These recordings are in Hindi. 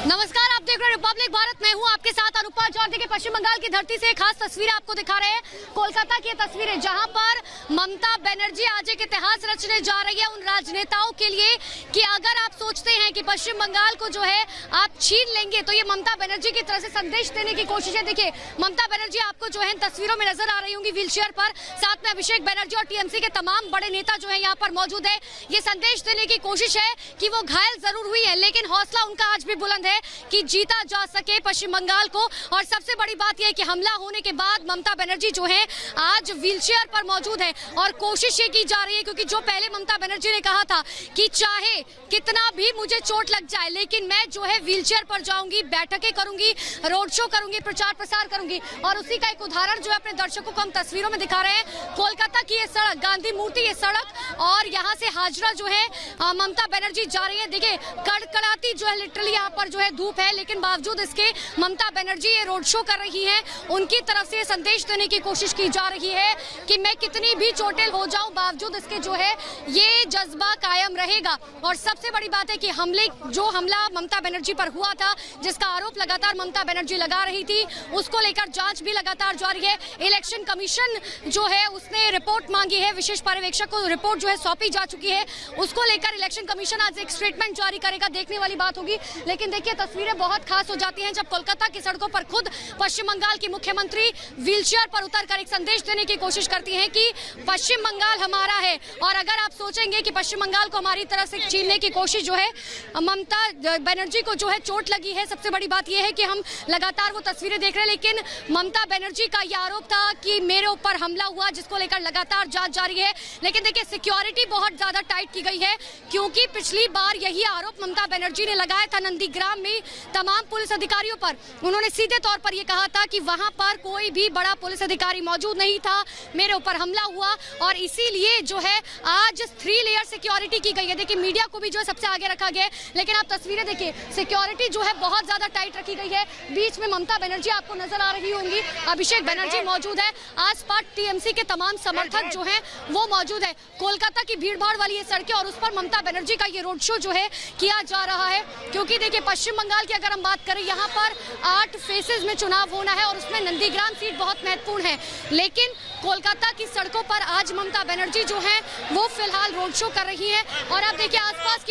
नमस्कार, आप देख रहे हैं रिपब्लिक भारत। मैं हूं आपके साथ अनुपा जौहर। देखिए, पश्चिम बंगाल की धरती से खास तस्वीरें आपको दिखा रहे हैं। कोलकाता की तस्वीरें जहां पर ममता बनर्जी आज एक इतिहास रचने जा रही है उन राजनेताओं के लिए कि अगर आप सोचते हैं कि पश्चिम बंगाल को जो है आप छीन लेंगे तो ये ममता बनर्जी की तरफ से संदेश देने की कोशिश है। देखिए, ममता बनर्जी आपको जो है तस्वीरों में नजर आ रही होंगी व्हील चेयर पर, साथ में अभिषेक बनर्जी और टीएमसी के तमाम बड़े नेता जो है यहाँ पर मौजूद है। ये संदेश देने की कोशिश है कि वो घायल जरूर हुई है लेकिन हौसला उनका आज भी बुलंद है कि जीता जा सके पश्चिम बंगाल को। और सबसे बड़ी बात यह है कि हमला होने के बाद ममता बनर्जी जो है आज व्हीलचेयर पर मौजूद है और कोशिश ये की जा रही है, क्योंकि जो पहले ममता बनर्जी ने कहा था कि चाहे कितना भी मुझे चोट लग जाए लेकिन मैं जो है व्हीलचेयर पर जाऊंगी, बैठकें करूंगी, रोड शो करूंगी, प्रचार प्रसार करूंगी। और उसी का एक उदाहरण जो है अपने दर्शकों को हम तस्वीरों में दिखा रहे हैं। कोलकाता की ये सड़क, गांधी मूर्ति ये सड़क, और यहाँ से हाजरा जो है ममता बनर्जी जा रही है। देखिए, कड़कड़ाती जो है लिटरली यहाँ पर जो है धूप है, लेकिन बावजूद इसके ममता बनर्जी ये रोड शो कर रही हैं। उनकी तरफ से संदेश देने की कोशिश की जा रही है कि मैं कितनी भी चोटिल हो जाऊं, बावजूद इसके जो है ये जज्बा कायम रहेगा। और सबसे बड़ी बात है कि हमला ममता बनर्जी पर हुआ था, जिसका आरोप लगातार ममता बनर्जी लगा रही थी, उसको लेकर जांच भी लगातार जारी है। इलेक्शन कमीशन जो है उसने रिपोर्ट मांगी है, विशेष पर्यवेक्षक को रिपोर्ट जो है सौंपी जा चुकी है। उसको लेकर इलेक्शन कमीशन आज एक स्टेटमेंट जारी करेगा, देखने वाली बात होगी। लेकिन देखिए, तस्वीरें बहुत खास हो जाती हैं जब कोलकाता की सड़कों पर खुद पश्चिम बंगाल की मुख्यमंत्री व्हीलचेयर पर उतरकर एक संदेश देने की कोशिश करती हैं कि पश्चिम बंगाल हमारा है। और अगर आप सोचेंगे कि पश्चिम बंगाल को हमारी तरफ से छीनने की कोशिश जो है, ममता बनर्जी को जो है चोट लगी है। सबसे बड़ी बात यह है कि हम लगातार वो तस्वीरें देख रहे हैं, लेकिन ममता बनर्जी का यह आरोप था कि मेरे ऊपर हमला हुआ, जिसको लेकर लगातार जांच जारी है। लेकिन देखिए, सिक्योरिटी बहुत ज्यादा टाइट की गई है, क्योंकि पिछली बार यही आरोप ममता बनर्जी ने लगाया था नंदीग्राम में तमाम पुलिस अधिकारियों पर। उन्होंने सीधे तौर पर यह कहा था कि वहां पर कोई भी बड़ा पुलिस अधिकारी मौजूद नहीं था, मेरे ऊपर हमला हुआ। और इसीलिए जो है आज 3 लेयर सिक्योरिटी की गई है। देखिए, मीडिया को भी जो है सबसे आगे रखा गया है, लेकिन आप तस्वीरें देखिए, सिक्योरिटी जो है बहुत ज्यादा टाइट रखी गई है। बीच में ममता बनर्जी आपको नजर आ रही होंगी, अभिषेक बनर्जी मौजूद है, आसपास टीएमसी के तमाम समर्थक जो है वो मौजूद है। कोलकाता की भीड़भाड़ वाली ये सड़कें और उस पर ममता बनर्जी का ये रोड शो जो है किया जा रहा है। क्योंकि देखिए, पश्चिम बंगाल की अगर हम बात करें, यहाँ पर 8 फेसेस में चुनाव होना है और उसमें नंदीग्राम सीट बहुत महत्वपूर्ण है। लेकिन कोलकाता की सड़कों पर आज ममता बनर्जी जो है वो फिलहाल रोड शो कर रही है। और आप देखिए, आसपास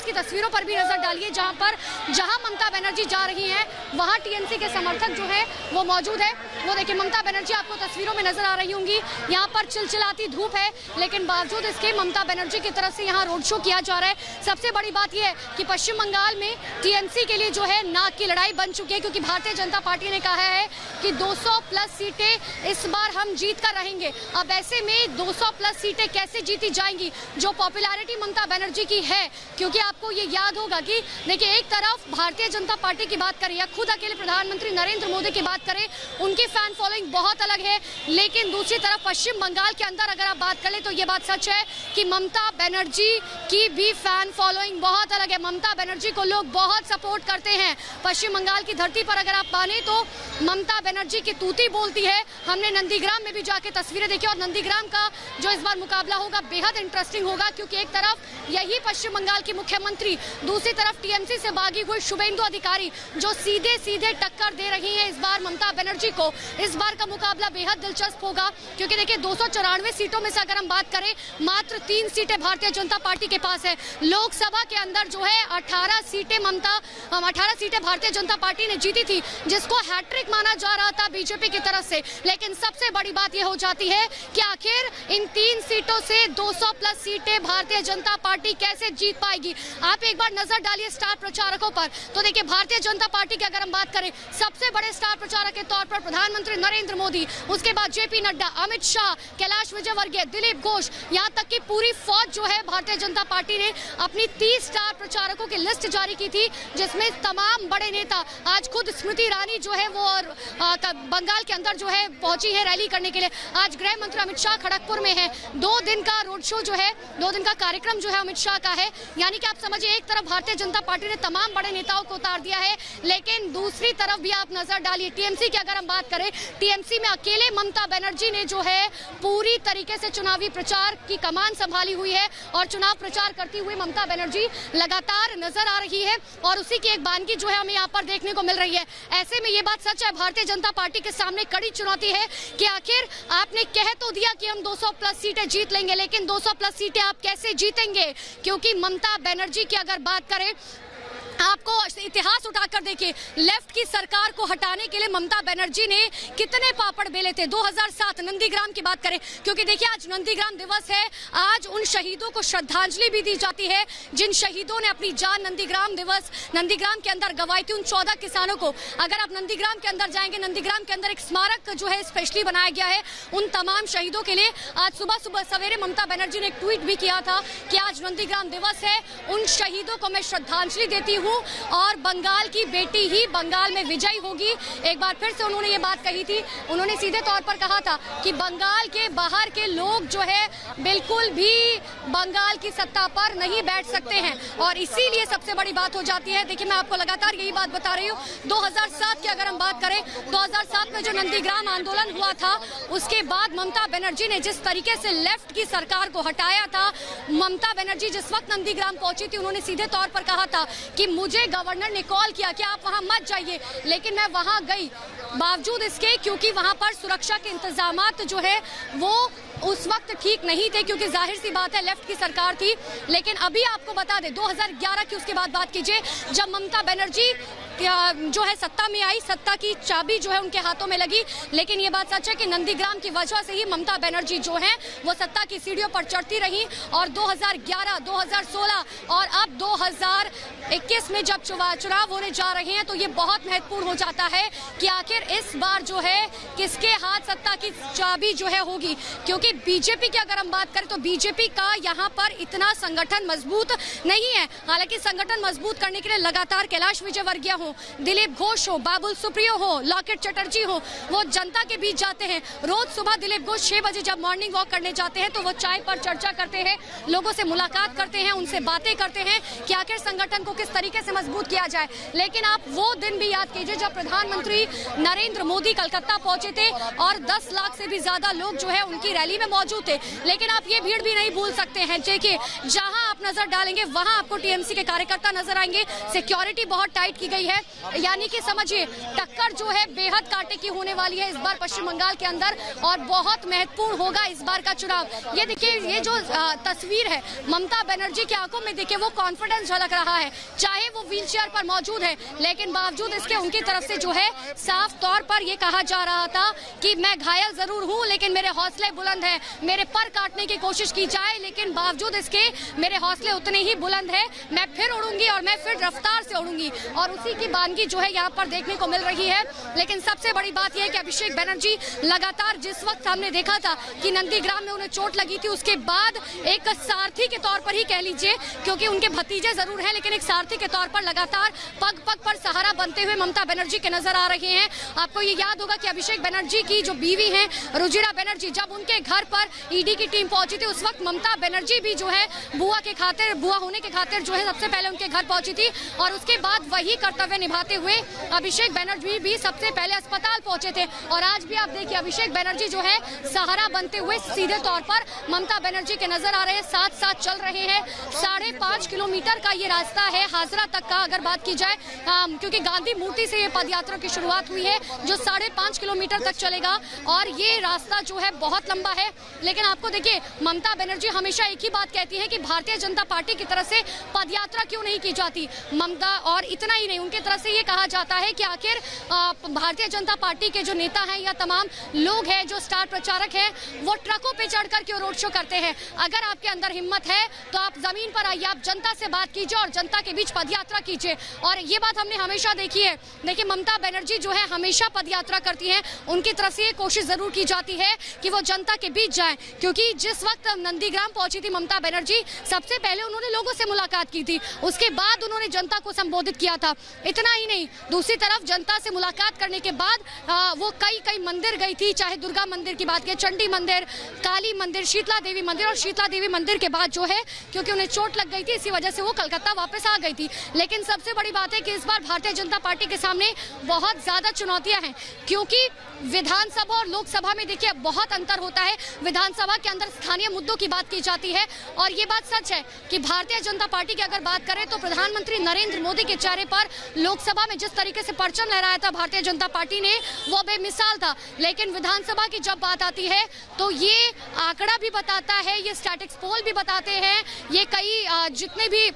की तस्वीरों पर भी नजर डालिए, जहां ममता बनर्जी जा रही हैं वहां टीएमसी के समर्थक जो है वो मौजूद है। वो देखिए, ममता बनर्जी आपको तस्वीरों में नजर आ रही होंगी। यहाँ पर चिलचिलाती धूप है, लेकिन बावजूद इसके ममता बनर्जी की तरफ से यहाँ रोड शो किया जा रहा है। सबसे बड़ी बात यह है कि पश्चिम बंगाल में टीएमसी के लिए जो है नाक की लड़ाई बन चुकी है, क्योंकि भारतीय जनता पार्टी ने कहा है कि 200 प्लस सीटें इस बार हम जीत कर रहेंगे। अब ऐसे में 200 प्लस सीटें कैसे जीती जाएंगी, जो पॉपुलैरिटी ममता बनर्जी की है। क्योंकि आपको ये याद होगा कि देखिए, एक तरफ भारतीय जनता पार्टी की बात करें या खुद अकेले प्रधानमंत्री नरेंद्र मोदी की बात करें, उनकी फैन फॉलोइंग बहुत अलग है। लेकिन दूसरी तरफ पश्चिम बंगाल के अंदर अगर आप बात करें तो ये बात सच है कि ममता बनर्जी की भी फैन फॉलोइंग बहुत अलग है। ममता बनर्जी को लोग बहुत सपोर्ट करते हैं। पश्चिम बंगाल की धरती पर अगर आप माने तो ममता बनर्जी की तूती बोलती है। हमने नंदीग्राम में भी जाके तस्वीरें देखी और नंदीग्राम का जो इस बार मुकाबला होगा बेहद इंटरेस्टिंग होगा, क्योंकि एक तरफ यही पश्चिम बंगाल की मुख्यमंत्री, दूसरी तरफ टीएमसी से भागी हुई शुभेंदु अधिकारी, जो सीधे सीधे टक्कर दे रही हैं इस बार ममता बनर्जी को। इस बार का मुकाबला बेहद दिलचस्प होगा, क्योंकि देखिए, 294 सीटों में से अगर हम बात करें, मात्र 3 सीटें भारतीय जनता पार्टी के पास है। लोकसभा के अंदर जो है 18 सीटें भारतीय जनता पार्टी ने जीती थी, जिसको हैट्रिक माना जा रहा था बीजेपी की तरफ से। लेकिन सबसे बड़ी बात यह हो जाती है कि आखिर इन 3 सीटों से 200 प्लस सीटें भारतीय जनता पार्टी कैसे जीत पाएगी। आप एक बार नजर डालिए स्टार प्रचारकों पर, तो देखिए, भारतीय जनता पार्टी की अगर हम बात करें, सबसे बड़े स्टार प्रचारक के तौर पर प्रधानमंत्री नरेंद्र मोदी, उसके बाद जेपी नड्डा, अमित शाह, कैलाश विजयवर्गीय, दिलीप घोष, यहाँ तक कि पूरी फौज जो है भारतीय जनता पार्टी ने अपनी 30 स्टार प्रचारकों की लिस्ट जारी की थी, जिसमें तमाम बड़े नेता, आज खुद स्मृति ईरानी जो है वो और बंगाल के अंदर जो है पहुंची है रैली करने के लिए। आज गृह मंत्री अमित शाह खड़गपुर में है। 2 दिन का रोड शो जो है, 2 दिन का कार्यक्रम जो है अमित शाह का है। यानी कि आप समझिए, एक तरफ भारतीय जनता पार्टी ने तमाम बड़े नेताओं को उतार दिया है, लेकिन दूसरी तरफ भी आप नजर डालिए, टीएमसी की अगर हम बात करें, टीएमसी में अकेले ममता बनर्जी ने जो है पूरी तरीके से चुनावी प्रचार की कमान संभाली हुई है और चुनाव प्रचार करती हुई ममता बनर्जी लगातार नजर आ रही है। और उसी की एक बानगी जो है हमें यहाँ पर देखने को मिल रही है। ऐसे में ये बात सच है, भारतीय जनता पार्टी के सामने कड़ी चुनौती है कि आखिर आपने कह तो दिया कि हम 200 प्लस सीटें जीत लेंगे, लेकिन 200 प्लस सीटें आप कैसे जीतेंगे? क्योंकि ममता बनर्जी की अगर बात करें, आपको इतिहास उठाकर देखिए, लेफ्ट की सरकार को हटाने के लिए ममता बनर्जी ने कितने पापड़ बेले थे। 2007 नंदीग्राम की बात करें, क्योंकि देखिए आज नंदीग्राम दिवस है, आज उन शहीदों को श्रद्धांजलि भी दी जाती है जिन शहीदों ने अपनी जान नंदीग्राम के अंदर गंवाई थी। उन 14 किसानों को अगर आप नंदीग्राम के अंदर जाएंगे, नंदीग्राम के अंदर एक स्मारक जो है स्पेशली बनाया गया है उन तमाम शहीदों के लिए। आज सुबह सवेरे ममता बनर्जी ने एक ट्वीट भी किया था कि आज नंदीग्राम दिवस है, उन शहीदों को मैं श्रद्धांजलि देती हूँ और बंगाल की बेटी ही बंगाल में विजयी होगी। एक बार फिर से उन्होंने ये बात कही थी। उन्होंने सीधे तौर पर कहा था कि बंगाल के बाहर के लोग जो है बिल्कुल भी बंगाल की सत्ता पर नहीं बैठ सकते हैं, और इसीलिए सबसे बड़ी बात हो जाती है। देखिए मैं आपको लगातार यही बात बता रही हूँ। 2007 की अगर हम बात करें, 2007 में जो नंदीग्राम आंदोलन हुआ था, उसके बाद ममता बनर्जी ने जिस तरीके से लेफ्ट की सरकार को हटाया था, ममता बनर्जी जिस वक्त नंदीग्राम पहुंची थी, उन्होंने सीधे तौर पर कहा था कि मुझे गवर्नर ने कॉल किया कि आप वहां मत जाइए, लेकिन मैं वहां गई, बावजूद इसके क्योंकि वहां पर सुरक्षा के इंतजामात जो है वो उस वक्त ठीक नहीं थे, क्योंकि जाहिर सी बात है लेफ्ट की सरकार थी। लेकिन अभी आपको बता दें 2011 की उसके बाद बात कीजिए, जब ममता बनर्जी जो है सत्ता में आई, सत्ता की चाबी जो है उनके हाथों में लगी। लेकिन ये बात सच है कि नंदीग्राम की वजह से ही ममता बनर्जी जो है वो सत्ता की सीढ़ियों पर चढ़ती रही, और 2011, 2016 और अब 2021 में जब चुनाव होने जा रहे हैं तो ये बहुत महत्वपूर्ण हो जाता है कि आखिर इस बार जो है किसके हाथ सत्ता की चाबी जो है होगी। क्योंकि बीजेपी की अगर हम बात करें तो बीजेपी का यहाँ पर इतना संगठन मजबूत नहीं है। हालांकि संगठन मजबूत करने के लिए लगातार कैलाश विजयवर्गीय हो, दिलीप घोष हो, बाबुल सुप्रियो हो, लॉकेट चटर्जी हो, वो जनता के बीच जाते हैं। रोज सुबह दिलीप घोष 6 बजे जब मॉर्निंग वॉक करने जाते हैं तो वो चाय पर चर्चा करते हैं, लोगों से मुलाकात करते हैं, उनसे बातें करते हैं कि आखिर संगठन को किस तरीके से मजबूत किया जाए। लेकिन आप वो दिन भी याद कीजिए जब प्रधानमंत्री नरेंद्र मोदी कलकत्ता पहुंचे थे और 10 लाख से भी ज्यादा लोग जो है उनकी रैली में मौजूद थे। लेकिन आप ये भीड़ भी नहीं भूल सकते हैं। देखिए जहां आप नजर डालेंगे वहां आपको टीएमसी के कार्यकर्ता नजर आएंगे। सिक्योरिटी बहुत टाइट की गई है, यानी कि समझिए टक्कर जो है बेहद कांटे की होने वाली है इस बार पश्चिम बंगाल के अंदर, और बहुत महत्वपूर्ण होगा इस बार का चुनाव। ये देखिए ये जो तस्वीर है ममता बनर्जी की आंखों में देखिए वो कॉन्फिडेंस झलक रहा है, चाहे वो व्हीलचेयर पर मौजूद है, लेकिन बावजूद इसके उनकी तरफ से जो है साफ तौर पर ये कहा जा रहा था कि मैं घायल जरूर हूं लेकिन मेरे हौसले बुलंद है, मेरे पर काटने की कोशिश की जाए लेकिन बावजूद इसके मेरे हौसले उतने ही बुलंद है, मैं फिर उड़ूंगी और मैं फिर रफ्तार से उड़ूंगी। और उसी की बानगी जो है यहाँ पर देखने को मिल रही है। लेकिन सबसे बड़ी बात यह है कि अभिषेक बनर्जी लगातार जिस वक्त हमने देखा था कि नंदीग्राम में उन्हें चोट लगी थी, उसके बाद एक सारथी के तौर पर ही कह लीजिए, क्योंकि उनके भतीजे जरूर हैं लेकिन एक सारथी के तौर पर लगातार पग पग पर सहारा बनते हुए ममता बनर्जी के नजर आ रहे हैं। आपको ये याद होगा कि अभिषेक बनर्जी की जो बीवी है रुजिरा बनर्जी, जब उनके घर पर ईडी की टीम पहुंची थी उस वक्त ममता बनर्जी भी जो है बुआ होने के खातिर जो है सबसे पहले उनके घर पहुंची थी, और उसके बाद वही कर्तव्य निभाते हुए अभिषेक बनर्जी भी सबसे पहले अस्पताल पहुंचे थे। और आज भी आप देखिए अभिषेक बनर्जी जो है सहारा बनते हुए सीधे तौर पर ममता बनर्जी के नजर आ रहे हैं, साथ साथ चल रहे हैं। 5.5 किलोमीटर का ये रास्ता है हाजरा तक का अगर बात की जाए, क्योंकि गांधी मूर्ति से ये पदयात्रा की शुरुआत हुई है जो 5.5 किलोमीटर तक चलेगा, और ये रास्ता जो है बहुत लंबा है। लेकिन आपको देखिए ममता बनर्जी हमेशा एक ही बात कहती है कि भारतीय जनता पार्टी की तरफ से पदयात्रा क्यों नहीं की जाती ममता, और इतना ही नहीं उनकी तरफ से ये कहा जाता है कि आखिर भारतीय जनता पार्टी के जो नेता हैं या तमाम लोग हैं जो स्टार प्रचारक हैं वो ट्रकों पे चढ़कर क्यों रोड शो करते हैं। अगर आपके अंदर हिम्मत है तो आप जमीन पर आइए, आप जनता से बात कीजिए और जनता के बीच पदयात्रा कीजिए। और ये बात हमने हमेशा देखी है। देखिए ममता बनर्जी जो है हमेशा पदयात्रा करती हैं, उनकी तरफ से ये कोशिश जरूर की जाती है कि वो जनता के बीच जाए, क्योंकि जिस वक्त नंदीग्राम पहुंची थी ममता बनर्जी सबसे पहले उन्होंने लोगों से मुलाकात की थी, उसके बाद उन्होंने जनता को संबोधित किया था। इतना ही नहीं, दूसरी तरफ जनता से मुलाकात करने के बाद वो कई मंदिर गई थी, चाहे दुर्गा मंदिर की बात करें, चंडी मंदिर, काली मंदिर, शीतला देवी मंदिर, और शीतला देवी मंदिर के बाद जो है क्योंकि उन्हें चोट लग गई थी इसी वजह से वो कलकत्ता वापस आ गई थी। लेकिन सबसे बड़ी बात है कि इस बार भारतीय जनता पार्टी के सामने बहुत ज्यादा चुनौतियां हैं, क्योंकि विधानसभा और लोकसभा में देखिए बहुत अंतर होता है। विधानसभा के अंदर स्थानीय मुद्दों की बात की जाती है, और ये बात सच है कि भारतीय जनता पार्टी की अगर बात करें तो प्रधानमंत्री नरेंद्र मोदी के चेहरे पर लोकसभा में जिस तरीके से परचम लहराया था भारतीय जनता पार्टी ने, वो बेमिसाल था। लेकिन विधानसभा की जब बात आती है तो ये आंकड़ा भी बताता है, ये स्टैटिक्स पोल भी बताते हैं, ये कई जितने भी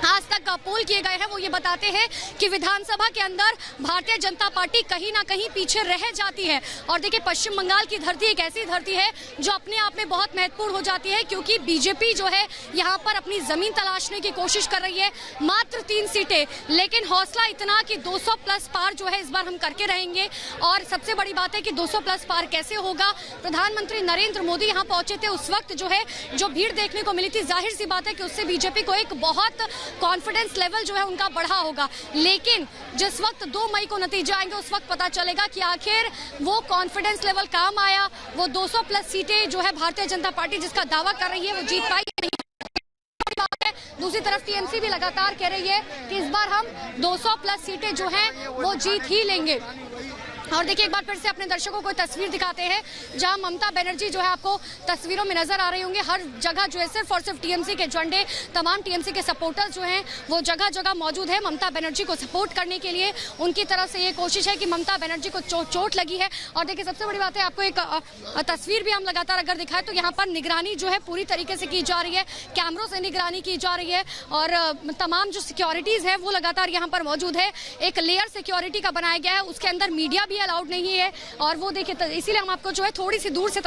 आज तक पोल किए गए हैं वो ये बताते हैं कि विधानसभा के अंदर भारतीय जनता पार्टी कहीं ना कहीं पीछे रह जाती है। और देखिए, पश्चिम बंगाल की धरती एक ऐसी धरती है जो अपने आप में बहुत महत्वपूर्ण हो जाती है, क्योंकि बीजेपी जो है यहाँ पर अपनी जमीन तलाशने की कोशिश कर रही है। मात्र 3 सीटें, लेकिन हौसला इतना कि 200 प्लस पार जो है इस बार हम करके रहेंगे। और सबसे बड़ी बात है कि 200 प्लस पार कैसे होगा। प्रधानमंत्री नरेंद्र मोदी यहाँ पहुंचे थे, उस वक्त जो है जो भीड़ देखने को मिली थी, जाहिर सी बात है कि उससे बीजेपी को एक बहुत कॉन्फिडेंस लेवल जो है उनका बढ़ा होगा। लेकिन जिस वक्त 2 मई को नतीजे आएंगे उस वक्त पता चलेगा कि आखिर वो कॉन्फिडेंस लेवल काम आया, वो 200 प्लस सीटें जो है भारतीय जनता पार्टी जिसका दावा कर रही है वो जीत पाई या नहीं। बात है दूसरी तरफ टीएमसी भी लगातार कह रही है कि इस बार हम 200 प्लस सीटें जो हैं वो जीत ही लेंगे। और देखिए, एक बार फिर से अपने दर्शकों को तस्वीर दिखाते हैं जहां ममता बनर्जी जो है आपको तस्वीरों में नजर आ रही होंगे। हर जगह जो है सिर्फ और सिर्फ टीएमसी के झंडे, तमाम टीएमसी के सपोर्टर्स जो हैं वो जगह जगह मौजूद है ममता बनर्जी को सपोर्ट करने के लिए। उनकी तरफ से ये कोशिश है कि ममता बनर्जी को चोट लगी है। और देखिए, सबसे बड़ी बात है, आपको एक तस्वीर भी हम लगातार अगर दिखाएं तो यहाँ पर निगरानी जो है पूरी तरीके से की जा रही है, कैमरों से निगरानी की जा रही है और तमाम जो सिक्योरिटीज है वो लगातार यहाँ पर मौजूद है। एक लेयर सिक्योरिटी का बनाया गया है, उसके अंदर मीडिया भी अलाउड नहीं है। और वो देखिए, इसीलिए हम आपको जो है थोड़ी सी दूर से